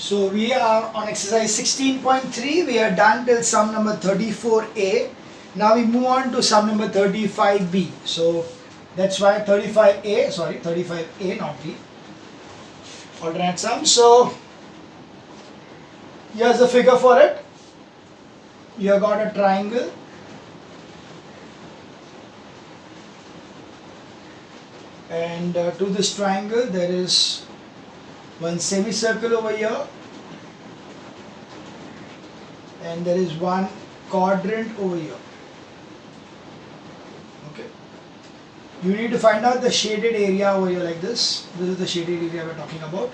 So we are on exercise 16.3. We are done till sum number 34a. Now we move on to sum number 35b. So that's why 35a, not b. Alternate sum. So here's the figure for it. You have got a triangle. And to this triangle there is one semicircle over here, and there is one quadrant over here. Okay. You need to find out the shaded area over here like this. This is the shaded area we're talking about.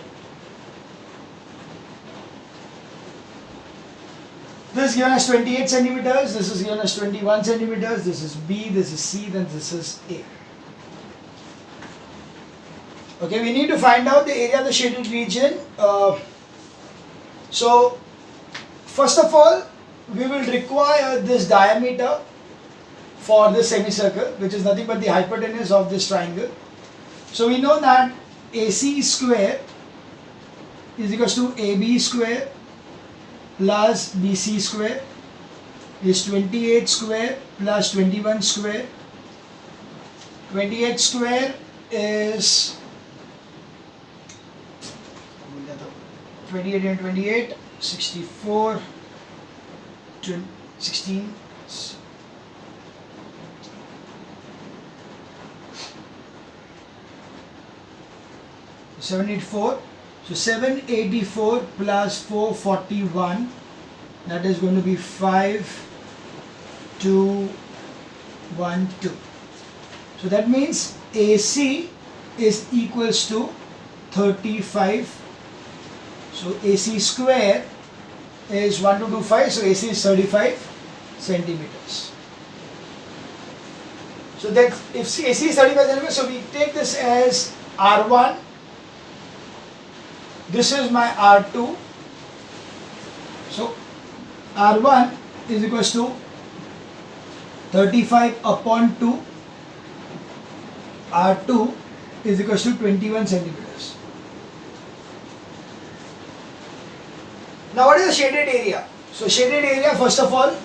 This is given as 28 centimeters. This is given as 21 centimeters. This is B. This is C. Then this is A. Okay, we need to find out the area of the shaded region. So, first of all, we will require this diameter for this semicircle, which is nothing but the hypotenuse of this triangle. So, we know that AC square is equal to AB square plus BC square is 28 square plus 21 square. 28 square is 28 and 28, 64, 16, 784. So 784 plus 441, that is going to be 5212. So that means AC is equals to 35. So AC square is 1225, so AC is 35 centimeters. So that if AC is 35 centimeters, so we take this as R1, this is my R2. So R1 is equals to 35 upon 2, R2 is equals to 21 centimeters. Now what is the shaded area? So shaded area, first of all,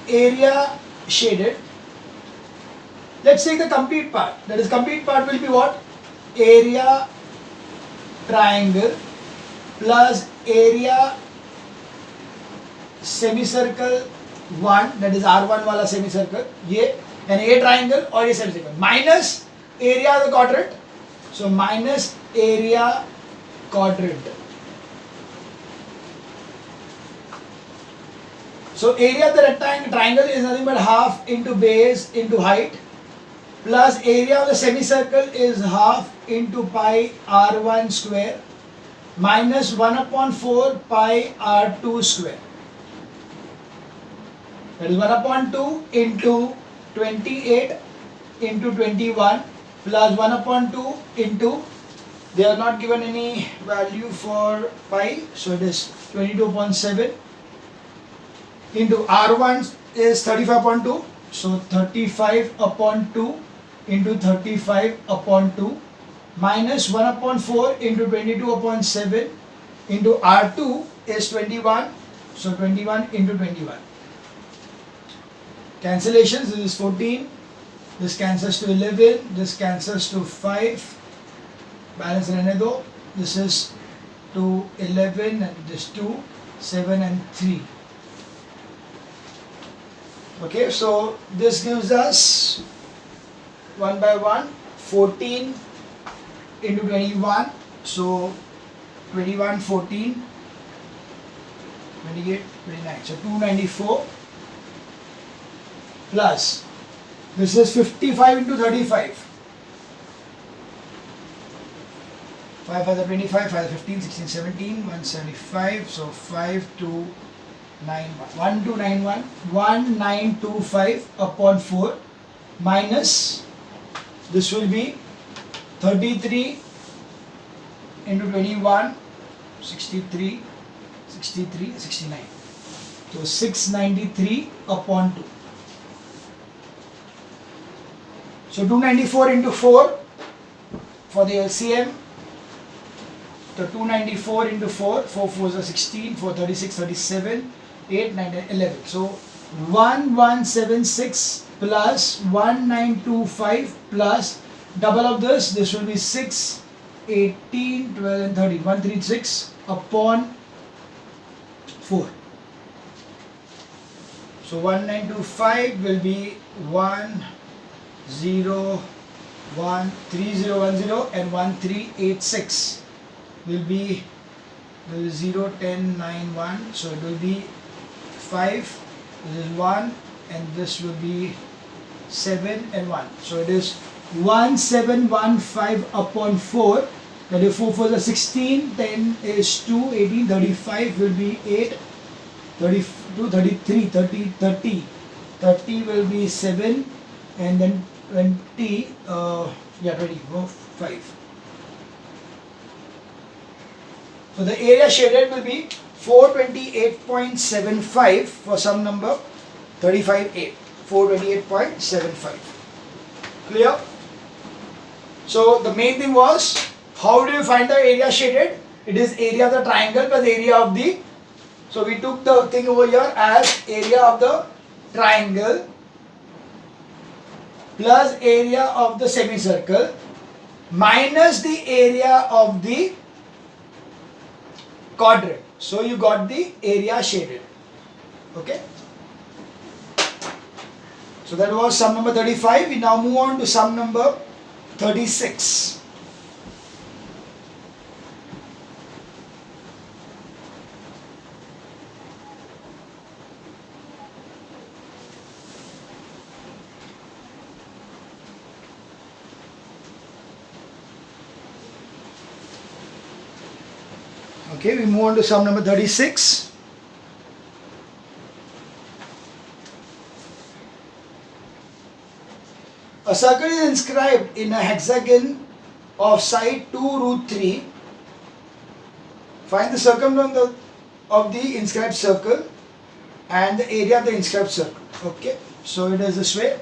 area shaded. Let's take the complete part. That is, complete part will be what? Area triangle plus area semicircle 1, that is R1 wala semicircle, ye, and A triangle or A semicircle, minus area of the quadrant. So minus area quadrant. So area of the rectangle triangle is nothing but half into base into height, plus area of the semicircle is half into pi R1 square minus 1 upon 4 pi R2 square. That is 1 upon 2 into 28 into 21 plus 1 upon 2 into, they are not given any value for pi, so it is 22 upon 7 into R1 is 35 upon 2, so 35 upon 2 into 35 upon 2 minus 1 upon 4 into 22 upon 7 into R2 is 21, so 21 into 21. Cancellations, this is 14, this cancels to 11, this cancels to 5, balance रहने दो, this is to 11 and this 2, 7 and 3. Okay, so this gives us 1 by 1, 14 into 21, so 21, 14, 28, 29, so 294 plus, this is 55 into 35, 5 for the 25, 5 for the 15, 16, 17, 175, so 1291, 1925 upon 4 minus, this will be 33 into 21, 63, 63, 69. So 693 upon 2. So 294 into 4 for the LCM So 294 into 4, 4 4s are 16, 4 36, 37, 8, 9, 10, 11. So 1176 plus 1925 plus double of this will be 6, 18, 12 and 13. 136 upon 4. So 1925 will be 3010 and 1386 will be 0, 10, 9, 1. So it will be 5, this is 1 and this will be 7 and 1. So it is 1715 upon 4. That is 4 4 is 16, 10 is 2, 18, 35 will be 8, 32, 33, 30, 30. 30 will be 7 and then 20, 20, go 5. So the area shaded will be 428.75 for some number 35A. 428.75. Clear? So the main thing was, how do you find the area shaded? It is area of the triangle plus area of the, so we took the thing over here as area of the triangle plus area of the semicircle minus the area of the quadrant. So you got the area shaded. Okay. So that was sum number 35. We now move on to sum number 36. Okay, we move on to sum number 36. A circle is inscribed in a hexagon of side 2√3. Find the circumference of the inscribed circle and the area of the inscribed circle. Okay, so it is this way.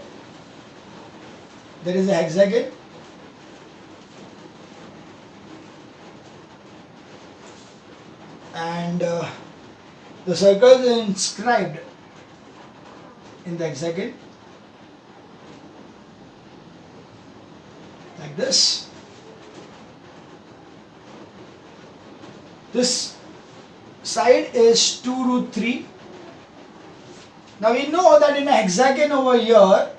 There is a hexagon. And the circle is inscribed in the hexagon like this. This side is 2√3. Now we know that in a hexagon over here,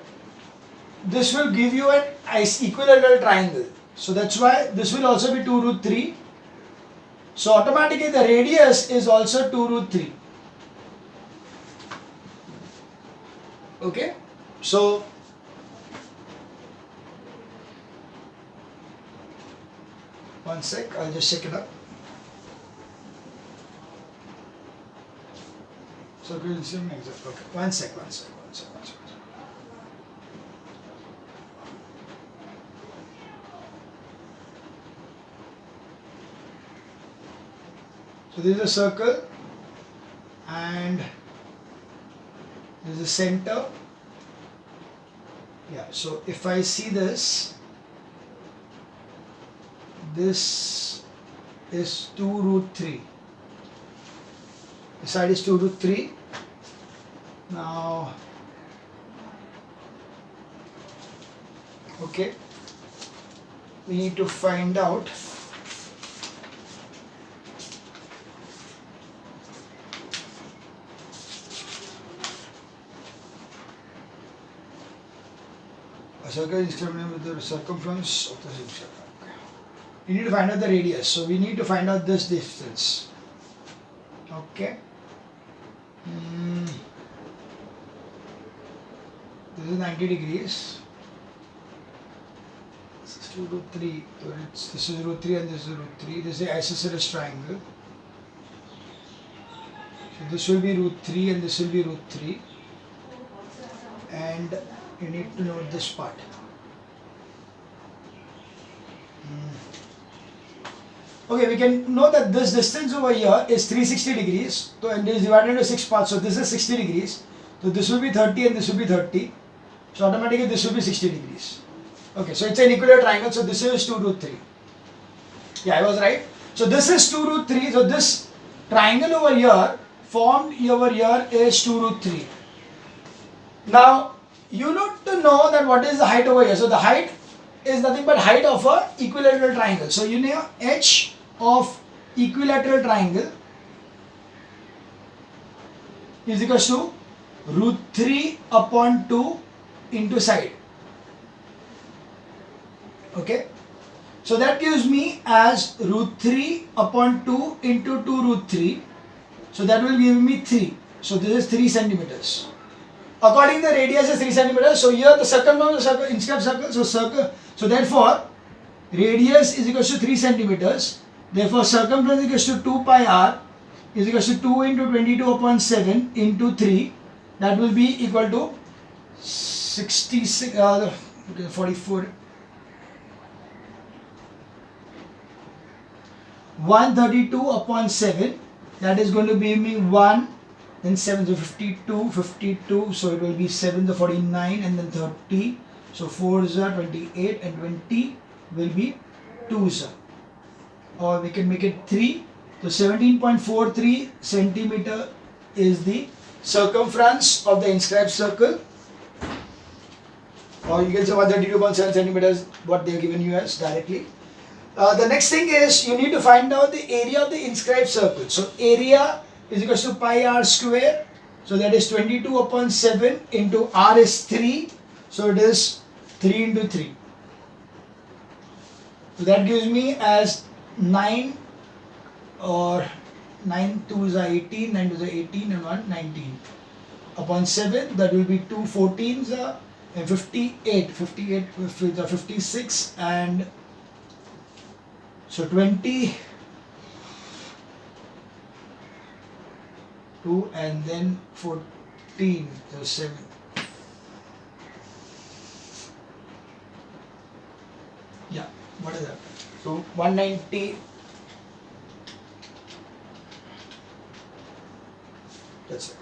this will give you an equilateral triangle. So that's why this will also be 2√3. So automatically the radius is also 2√3. Okay, so one sec, I'll just check it up. So we'll see exact. Okay, one sec. So this is a circle and this is the center. Yeah, so if I see this, this is 2√3. This side is 2√3. Now, okay, we need to find out a circle is determined with the circumference of the circle. We need to find out the radius, so we need to find out this distance. Okay. This is 90 degrees. This is 2√3. So this is √3 and this is √3. This is the isosceles triangle. So this will be √3 and this will be √3. And you need to know this part. Okay, we can know that this distance over here is 360 degrees. So, and it is divided into 6 parts. So this is 60 degrees. So this will be 30 and this will be 30. So automatically this will be 60 degrees. Okay, so it's an equilateral triangle. So this is 2√3. Yeah, I was right. So this is 2 root 3. So this triangle over here formed over here is 2 root 3. Now you need to know that what is the height over here. So the height is nothing but height of a equilateral triangle. So you know h of equilateral triangle is equals to root 3 upon 2 into side. Okay. So that gives me as root 3 upon 2 into 2 root 3. So that will give me 3. So this is 3 centimeters. According to the radius is 3 centimeters. So here the circumference of the circle, inscribed circle. So therefore radius is equal to 3 centimeters. Therefore circumference is equal to 2 pi r is equal to 2 into 22 upon 7 into 3. That will be equal to 66, 44. 132 upon 7, that is going to be me 1, then 7, so 52, so it will be 7 the 49 and then 30, so 4 is 28 and 20 will be 2 or we can make it 3, so 17.43 centimeter is the circumference of the inscribed circle, or you can say 132.7 centimeters what they have given you as directly. The next thing is you need to find out the area of the inscribed circle. So area is equal to pi r square. So that is 22 upon 7 into r is 3. So it is 3 into 3. So that gives me as 9 or 9 2s are 18, 9 2s are 18 and 1 19. Upon 7 that will be 2 14s are and 58, 56 and so 20, 2 and then 14, so 7. Yeah, what is that? So 190, that's it.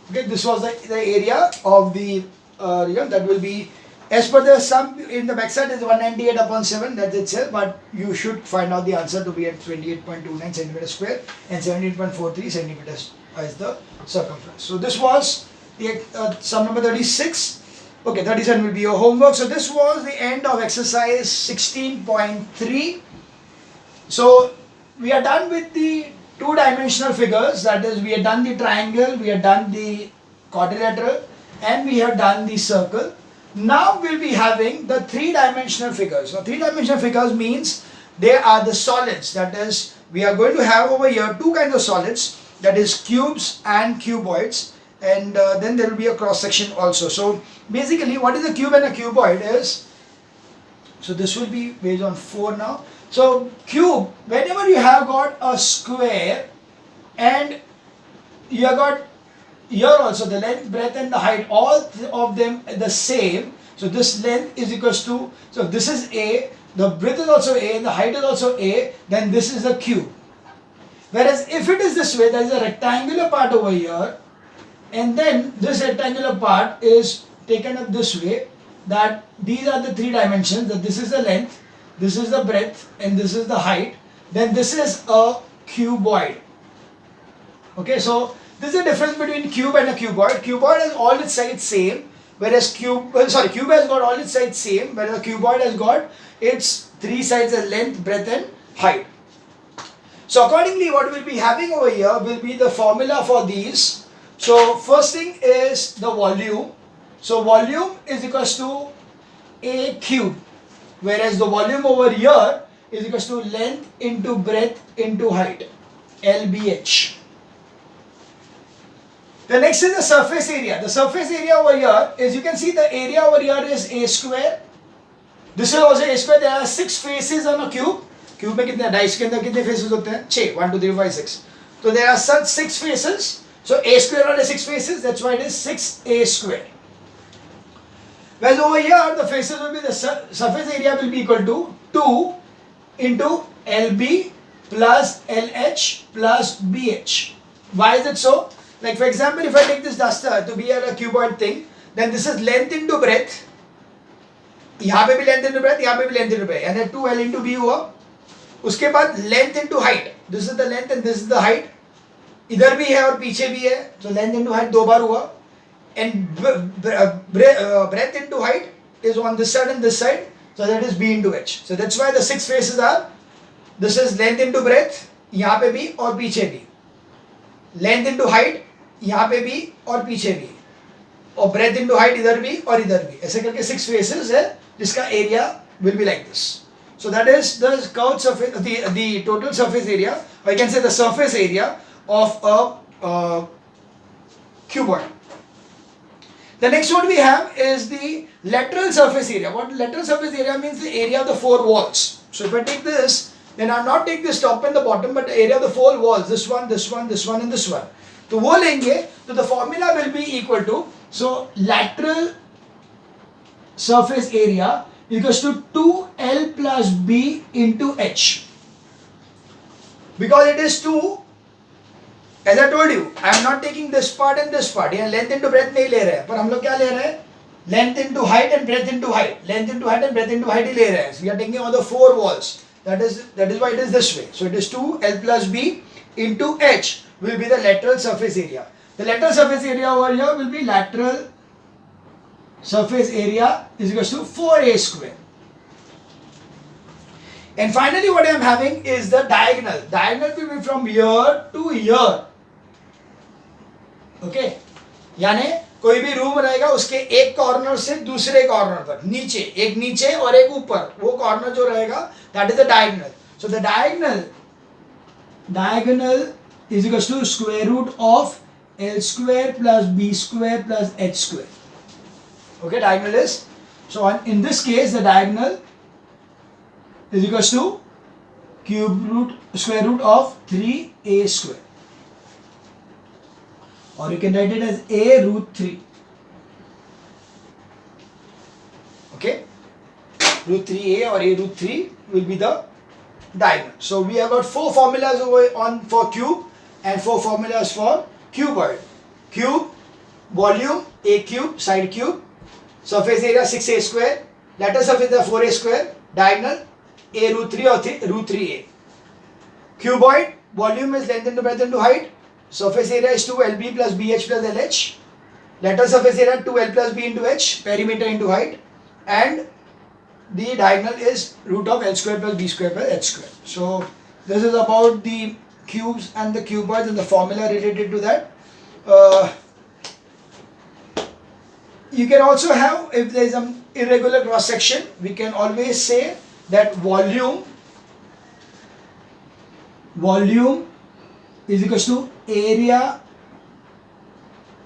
Okay, this was the area of the that will be as per the sum in the backside is 198 upon 7, that's itself, but you should find out the answer to be at 28.29 centimeters square and 17.43 centimeters as the circumference. So this was the sum number 36. Okay, 37 will be your homework. So this was the end of exercise 16.3. So we are done with the two-dimensional figures, that is we have done the triangle, we have done the quadrilateral and we have done the circle. Now we'll be having the three-dimensional figures. Now three-dimensional figures means they are the solids, that is we are going to have over here two kinds of solids, that is cubes and cuboids, and then there will be a cross section also. So basically what is a cube and a cuboid is, so this will be based on 4 now. So cube, whenever you have got a square and you have got here also the length, breadth and the height, all of them the same. So this length is equals to, so if this is A, the breadth is also A, the height is also A, then this is a cube. Whereas if it is this way, there is a rectangular part over here and then this rectangular part is taken up this way, that these are the three dimensions, that this is the length, this is the breadth and this is the height, then this is a cuboid. Okay, so this is the difference between cube and a cuboid. Cuboid has all its sides same, whereas cube has got all its sides same, whereas a cuboid has got its three sides as length, breadth and height. So accordingly what we'll be having over here will be the formula for these. So first thing is the volume. So volume is equals to A cube, whereas the volume over here is equals to length into breadth into height, LBH. The next is the surface area. The surface area over here is, you can see the area over here is A square. This is also A square. There are 6 faces on a cube. Cube में कितने dice के अंदर कितने faces होते हैं? 6. 1 2 3 4 5 6. So there are such 6 faces. So A square are 6 faces. That's why it is 6A square. Whereas over here the faces will be, the surface area will be equal to 2 into LB plus LH plus BH. Why is it so? Like for example, if I take this duster to be a cuboid thing, then this is length into breadth यहाँ पे भी length into breadth, यहाँ पे भी length into breadth, यानी 2L into B हुआ. उसके बाद length into height, this is the length and this is the height. इधर भी है और पीछे भी है, तो लेंथ इंटू हाइट 2 बार हुआ. And breadth into height is on this side and this side, so that is b into h. So that's why the 6 faces are, this is length into breadth, यहाँ पे भी और पीछे भी. Length into height यहाँ पे भी और पीछे भी, और breadth into height इधर भी और इधर भी. ऐसे करके 6 faces है जिसका area will be like this. So that is the curved surface, the total surface area, or you can say the surface area of a cuboid. The next one we have is the lateral surface area. What lateral surface area means? The area of the 4 walls. So if I take this, then I'll not take this top and the bottom, but the area of the 4 walls. This one, this one, this one, and this one. So वो लेंगे, तो the formula will be equal to, so lateral surface area equals to 2L plus B into H. Because it is 2, as I told you, I am not taking this part and this part. यहाँ length into breadth नहीं ले रहे हैं, पर हम लोग क्या ले रहे हैं? Length into height and breadth into height. Length into height and breadth into height ही ले रहे हैं. So we are taking all the 4 walls. That is why it is this way. So it is 2L plus B into H will be the lateral surface area. The lateral surface area over here will be lateral surface area is equals to 4A square. And finally what I am having is the diagonal. Diagonal will be from here to here. Okay, यानी कोई भी room रहेगा उसके एक corner से दूसरे corner तक, नीचे नीचे और एक ऊपर, वो कॉर्नर जो रहेगा that is the diagonal. So the diagonal is equals to square root of L square plus B square plus H square. Okay, diagonal is, so in this case the diagonal is equals to square root of 3A square. Or you can write it as A root 3. Okay, root 3A or A root 3 will be the diagonal. So we have got 4 formulas for cube and 4 formulas for cuboid. Cube, volume A cube, side cube, surface area 6A square, lateral surface area 4A square, diagonal A root 3 or root 3A. Cuboid, volume is length into breadth into height. Surface area is 2LB plus BH plus LH. Lateral surface area 2L plus B into H, perimeter into height, and the diagonal is root of L square plus B square plus H square. So this is about the cubes and the cuboids and the formula related to that. You can also have, if there is an irregular cross section, we can always say that volume is equals to area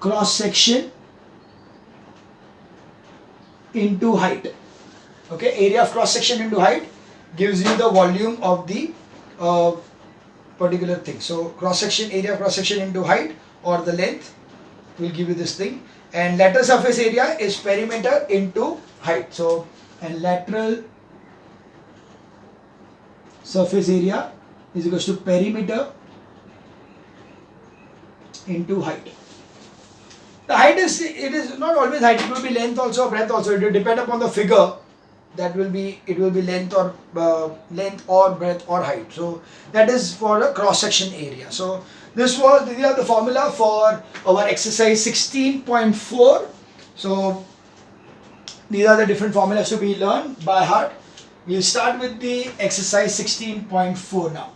cross section into height. Okay, area of cross section into height gives you the volume of the particular thing. So cross section, area of cross section into height or the length will give you this thing. And lateral surface area is perimeter into height. So and lateral surface area is equals to perimeter into height. The height is, it is not always height, it will be length also, breadth also. It will depend upon the figure. That will be, it will be length or breadth or height. So that is for the cross section area. So these are the formula for our exercise 16.4. So these are the different formulas to be learned by heart. We'll start with the exercise 16.4 now.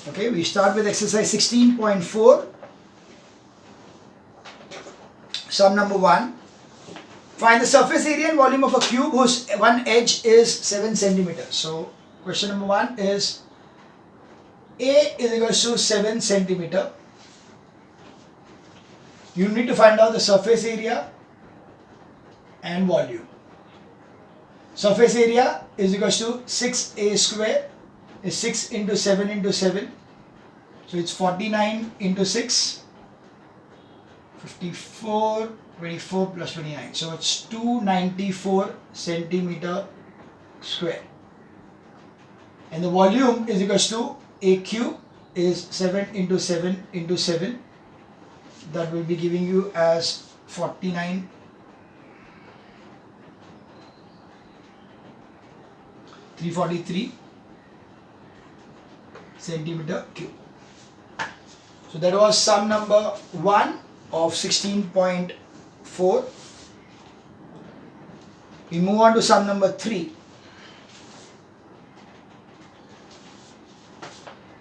Okay, we start with exercise 16.4. Sum number 1. Find the surface area and volume of a cube whose one edge is 7 centimeters. So question number 1 is A is equal to 7 centimeter. You need to find out the surface area and volume. Surface area is equal to 6A square is 6 into 7 into 7. So it's 49 into 6. 54, 24 plus 29. So it's 294 centimeter square. And the volume is equals to A cube is 7 into 7 into 7. That will be giving you as 49 343 centimeter cube. So that was sum number 1 of 16.4. We move on to sum number 3.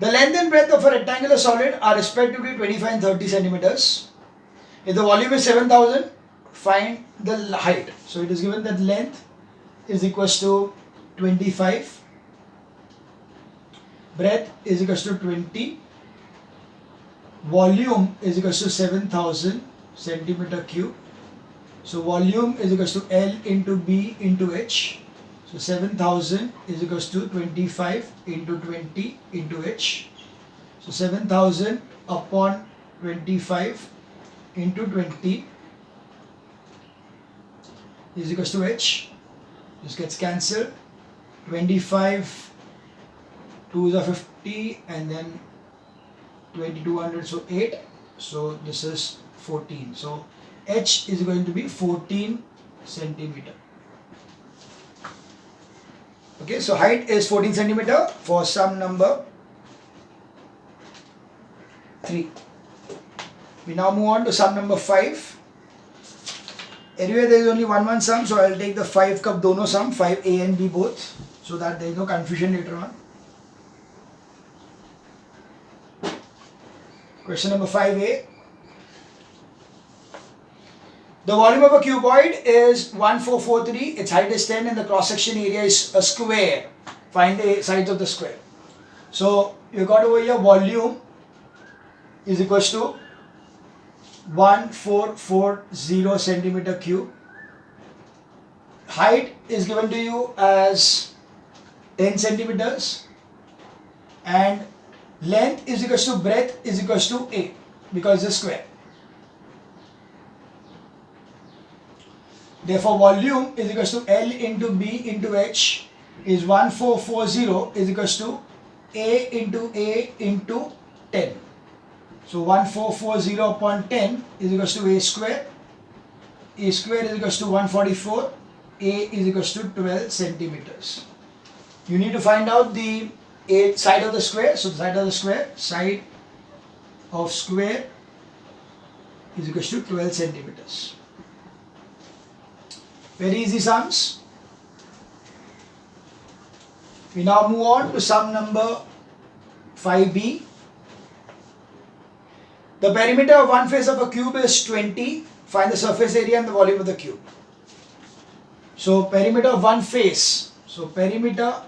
The length and breadth of a rectangular solid are respectively 25 and 30 centimeters. If the volume is 7000, find the height. So it is given that length is equals to 25, breadth is equals to 20, volume is equals to 7000 centimeter cube. So volume is equals to L into B into H. So 7000 is equals to 25 into 20 into H. So 7000 upon 25 into 20 is equals to H. This gets cancelled. 25 2s are 50 and then 2200, so 8. So this is 14. So H is going to be 14 centimeter. Okay, so height is 14 centimeter for sum number 3. We now move on to sum number 5. Anyway, there is only one sum, so I will take the 5 cup dono sum, 5A and B both, so that there is no confusion later on. Question number 5A. The volume of a cuboid is 1443, its height is 10 and the cross section area is a square. Find the sides of the square. So you got over here volume is equals to 1440 centimeter cube. Height is given to you as 10 centimeters and length is equals to breadth is equals to A because it's a square. Therefore, volume is equals to L into B into H is 1440 is equals to A into 10. So 1440 upon 10 is equals to A square. A square is equals to 144. A is equals to 12 centimeters. You need to find out the side of the square. So the side of square is equals to 12 centimeters. Very easy sums. We now move on to sum number 5B. The perimeter of one face of a cube is 20. Find the surface area and the volume of the cube. So perimeter of one face. So perimeter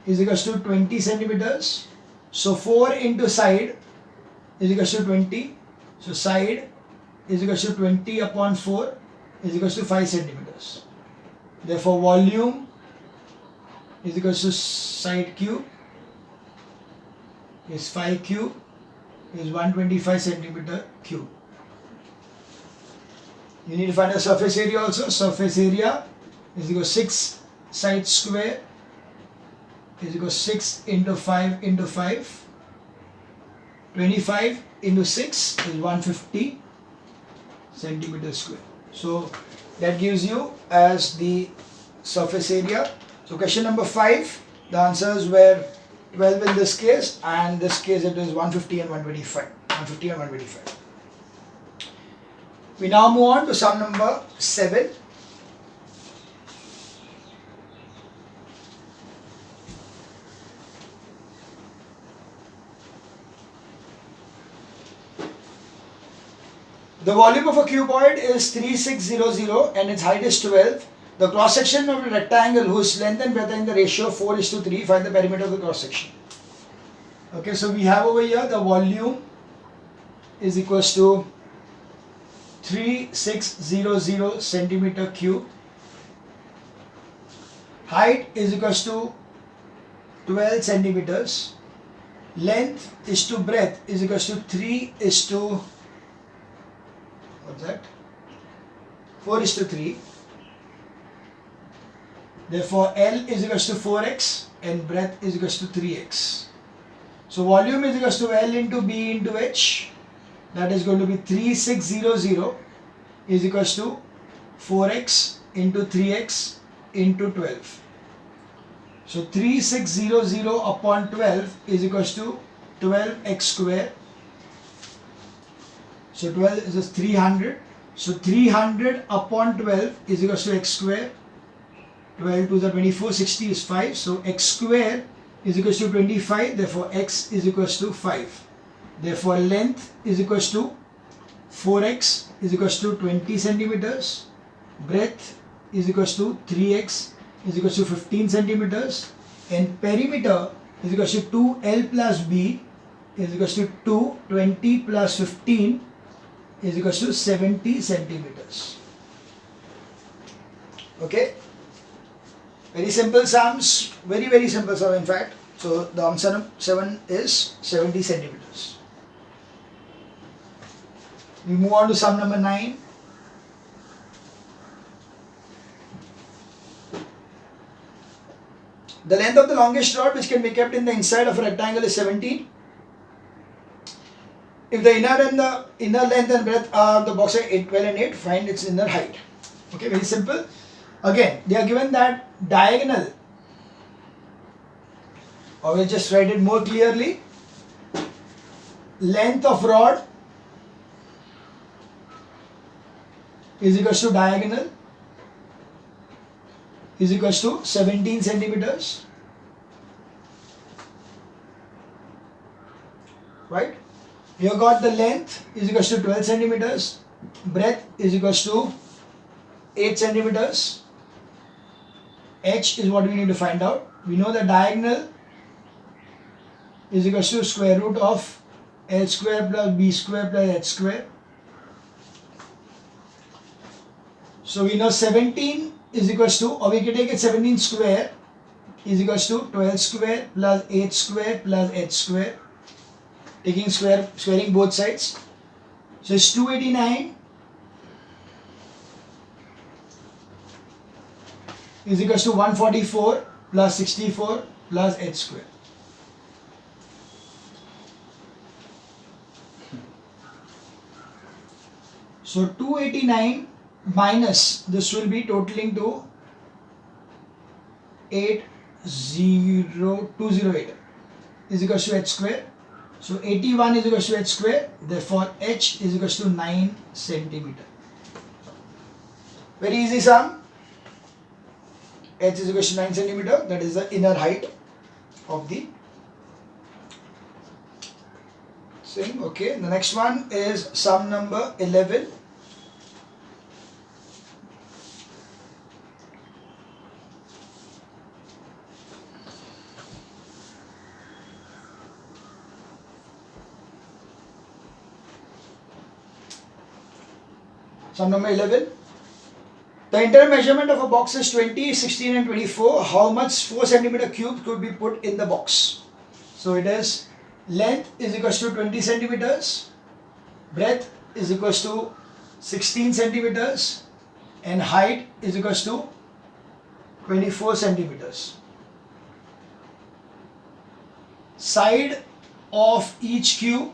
is equals to 20 centimeters. So 4 into side is equals to 20. So side is equals to 20 upon 4 is equals to 5 centimeters. Therefore volume is equals to side cube is 5 cube is 125 centimeter cube. You need to find the surface area also. Surface area is equal to 6 side square is equal to 6 into 5 into 5. 25 into 6 is 150 centimeter square. So that gives you as the surface area. So question number 5, the answers were 12 in this case, and this case it is 150 and 125. 150 and 125. We now move on to sum number 7. The volume of a cuboid is 3600 and its height is 12. The cross section of a rectangle whose length and breadth are in the ratio 4:3. Find the perimeter of the cross section. Okay, so we have over here the volume is equals to 3600 centimeter cube. Height is equals to 12 centimeters. length is to breadth is equals to 3 is to, what's that? 4 is to 3. Therefore, L is equals to 4x and breadth is equals to 3x. So, volume is equals to L into B into H. That is going to be 3600 is equals to 4x into 3x into 12. So 3600 upon 12 is equals to 12x square. So 12 is 300. So 300 upon 12 is equals to x square. 12 to the 24, 60 is 5. So x square is equals to 25. Therefore x is equals to 5. Therefore length is equals to 4x is equals to 20 centimeters. Breadth is equals to 3x is equals to 15 centimeters. And perimeter is equals to 2L plus B is equals to 220 plus 15 is equals to 70 centimeters. Okay. Very simple sums. Very simple sum in fact. So the answer 7 is 70 centimeters. We move on to sum number 9. The length of the longest rod which can be kept in the inside of a rectangle is 17. If the inner length and breadth of the box are 8, 12 and 8, find its inner height. Okay, very simple. Again, they are given that diagonal, or we'll just write it more clearly. Length of rod is equals to diagonal is equals to 17 centimeters. Right? You have got the length is equals to 12 centimeters. Breadth is equals to 8 centimeters. H is what we need to find out. We know the diagonal is equals to square root of L square plus B square plus H square. So we know 17 is equals to, or we can take it 17 square is equals to 12 square plus 8 square plus H square. Taking squaring both sides. So it's 289 is equals to 144 plus 64 plus H square. So 289 minus this will be totaling to 80208 is equals to H square. So 81 is equals to H square. Therefore H is equals to 9 centimeter. Very easy sum. H is equals to 9 centimeter. That is the inner height of the thing. Okay. The next one is sum number 11. Sum number 11. The internal measurement of a box is 20, 16 and 24. How much 4 centimeter cube could be put in the box? So it is length is equals to 20 centimeters. Breadth is equals to 16 centimeters. And height is equals to 24 centimeters. Side of each cube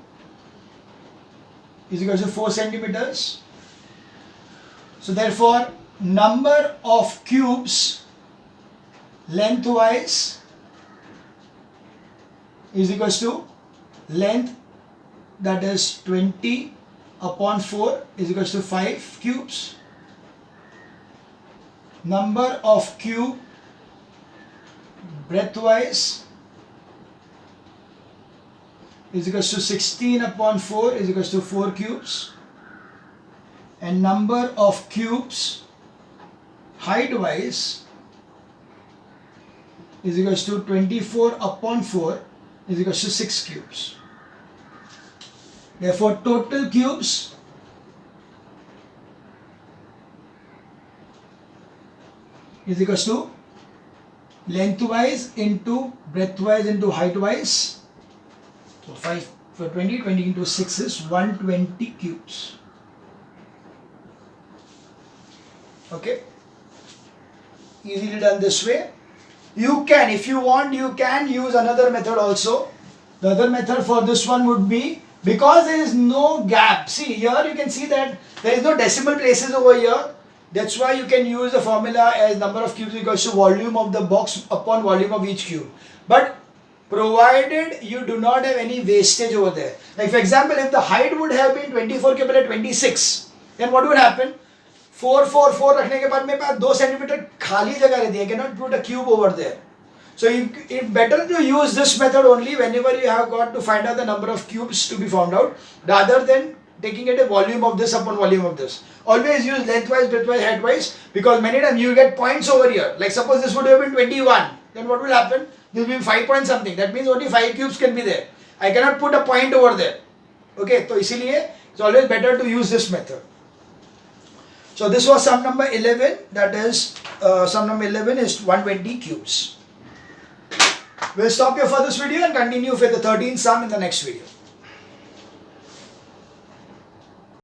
is equals to 4 centimeters. So therefore, number of cubes lengthwise is equals to length, that is 20 upon 4 is equals to 5 cubes. Number of cube breadthwise is equals to 16 upon 4 is equals to 4 cubes. And number of cubes height wise is equals to 24 upon 4 is equals to 6 cubes. Therefore total cubes is equals to lengthwise into breadthwise into heightwise So 5 for 20, 20 into 6 is 120 cubes. Okay, easily done this way. You can, if you want, you can use another method also. The other method for this one would be, because there is no gap. See here you can see that there is no decimal places over here. That's why you can use the formula as number of cubes equals to volume of the box upon volume of each cube. But provided you do not have any wastage over there. Like for example, if the height would have been 24 के पहले 26, then what would happen? 4, 4, 4 रखने के बाद मेरे पास 2 centimetre खाली जगह रहती है. I cannot put a cube over there. So it's better to use this method only whenever you have got to find out the number of cubes to be found out, rather than taking it a volume of this upon volume of this. Always use lengthwise, breadthwise, heightwise, because many times you get points over here. Like suppose this would have been 21, then what will happen? This will be 5 point something. That means only 5 cubes can be there. I cannot put a point over there. Okay, so इसीलिए it's always better to use this method. So this was sum number 11. That is sum number 11 is 120 cubes. We'll stop here for this video and continue with the 13th sum in the next video.